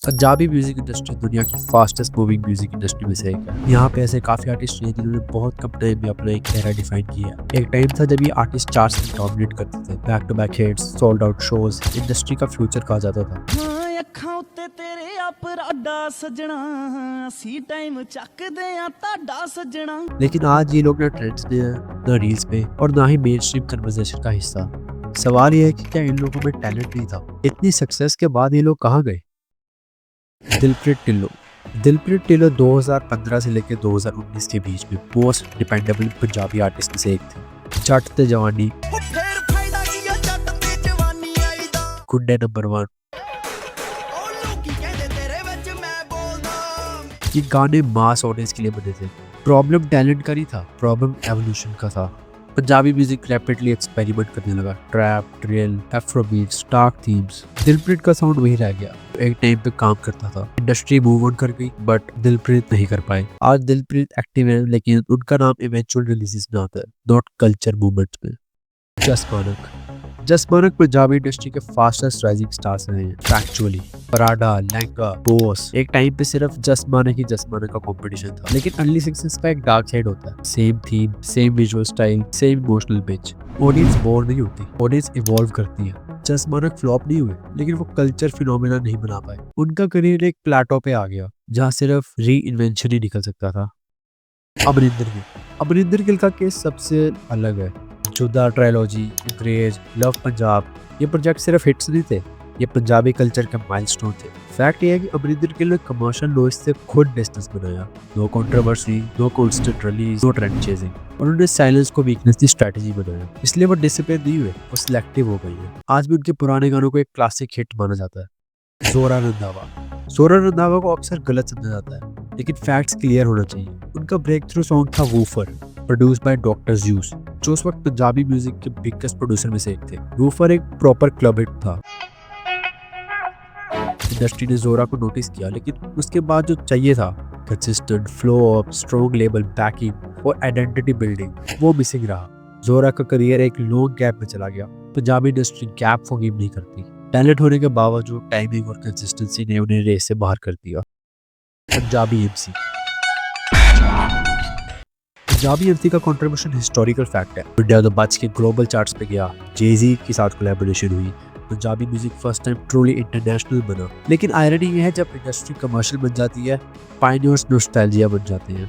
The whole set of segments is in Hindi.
पंजाबी म्यूजिक इंडस्ट्री दुनिया की फास्टेस्ट मूविंग म्यूजिक इंडस्ट्री में से एक है। यहाँ पे ऐसे काफी आर्टिस्ट हैं जिन्होंने बहुत कम टाइम में अपना एक एरा डिफाइन किया। एक टाइम था जब ये आर्टिस्ट चार्ट्स में डोमिनेट करते थे, back to back hits, sold out shows, industry का फ्यूचर कहा जाता था। ਅੱਖਾਂ ਉੱਤੇ ਤੇਰੇ ਆਪਰਾਡਾ ਸਜਣਾ ਅਸੀਂ ਟਾਈਮ ਚੱਕਦੇ ਆ ਤੁਹਾਡਾ ਸਜਣਾ। लेकिन आज ये लोग ना ट्रेंड्स में है, ना रील्स पे और ना ही मेन स्ट्रीम कन्वर्सेशन का हिस्सा। सवाल ये है कि क्या इन लोगों में टैलेंट नहीं था? इतनी सक्सेस के बाद ये लोग कहाँ गए? दिलप्रीत टिल्लो 2015 से लेकर 2019 के बीच में मोस्ट डिपेंडेबल पंजाबी आर्टिस्ट में से एक थे। जट ते जवानी, गुंडे नंबर 1, ये गाने मास ऑडियंस के लिए बने थे। प्रॉब्लम टैलेंट का नहीं था, प्रॉब्लम एवोल्यूशन का था। पंजाबी म्यूजिक रैपिडली एक्सपेरिमेंट करने लगा, trap, drill, Afrobeats, dark themes. Dilpreet का साउंड वही रह गया, एक टाइम पे काम करता था। इंडस्ट्री मूव ऑन कर गई बट दिलप्रीत नहीं कर पाए। आज दिलप्रीत एक्टिव है लेकिन उनका नाम इवेंचुअल रिलीजेस में आता है, नॉट कल्चर मूवमेंट्स में। जस मानक पंजाबी इंडस्ट्री के फास्टेस्ट राइजिंग स्टार्स रहे हैं फैक्चुअली। पराडा, लहंगा, बॉस, एक टाइम पे सिर्फ जस मानक का कंपटीशन था। लेकिन अर्ली सक्सेस का एक डार्क साइड होता है। Same theme, same visual style, same emotional pitch. Audience bore नहीं होती, ऑडियंस इवॉल्व करती है। जस मानक फ्लॉप नहीं हुए लेकिन वो कल्चर फिनोमेना नहीं बना पाए। उनका करियर एक प्लेटो पे आ गया जहाँ सिर्फ री इन्वेंशन ही निकल सकता था। अमरिंदर गिल का केस सबसे अलग है। जुदा ट्रायलॉजी, अंग्रेज, लव पंजाब, ये प्रोजेक्ट सिर्फ हिट्स नहीं थे, ये पंजाबी कल्चर के माइलस्टोन थे। फैक्ट ये है कि अमरिंदर गिल ने कमर्शियल नॉइज से खुद बिजनेस बनाया। No controversy, no constant release, no trend chasing. और उन्होंने साइलेंस को वीकनेस की स्ट्रेटजी बनाया। इसलिए वो डिसिप्लिन नहीं हुए, वो सिलेक्टिव हो गई है। आज भी उनके पुराने गानों को एक क्लासिक हिट माना जाता है। जोरा रंधावा को अक्सर गलत समझा जाता है लेकिन फैक्ट्स क्लियर होना चाहिए। उनका ब्रेक थ्रू सॉन्ग था woofer, produced by doctor Zeus, जो उस वक्त पंजाबी म्यूजिक के बिगेस्ट प्रोड्यूसर में से एक थे। वूफर एक प्रॉपर क्लब हिट था। इंडस्ट्री ने जोरा को नोटिस किया लेकिन उसके बाद जो चाहिए था, consistent flow up, strong label banking और आइडेंटिटी बिल्डिंग, वो मिसिंग रहा। जोरा का करियर एक लॉन्ग गैप में चला गया। पंजाबी इंडस्ट्री गैप फॉरगिव नहीं करती। टैलेंट होने के बावजूद टाइमिंग और कंसिस्टेंसी ने उन्हें रेस से बाहर कर दिया। पंजाबी एमसी का कंट्रीब्यूशन हिस्टोरिकल फैक्ट है। इंडिया तो बच के ग्लोबल चार्ट्स पे गया। जेजी के साथ कोलैबोरेशन हुई। Punjabi music first time truly international बना। लेकिन आयरनी ये है, जब इंडस्ट्री कमर्शियल बन जाती है, पायनियर्स नॉस्टैल्जिया बन जाते हैं।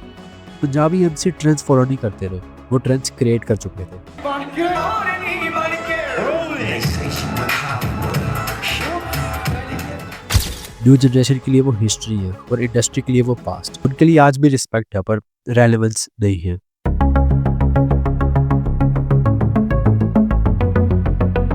पंजाबी एमसी ट्रेंड्स फॉलो नहीं करते रहे, वो ट्रेंड्स क्रिएट कर चुके थे। न्यू जनरेशन के लिए वो हिस्ट्री है और इंडस्ट्री के लिए वो पास्ट। उनके लिए आज भी रिस्पेक्ट है पर रेलेवेंस नहीं है।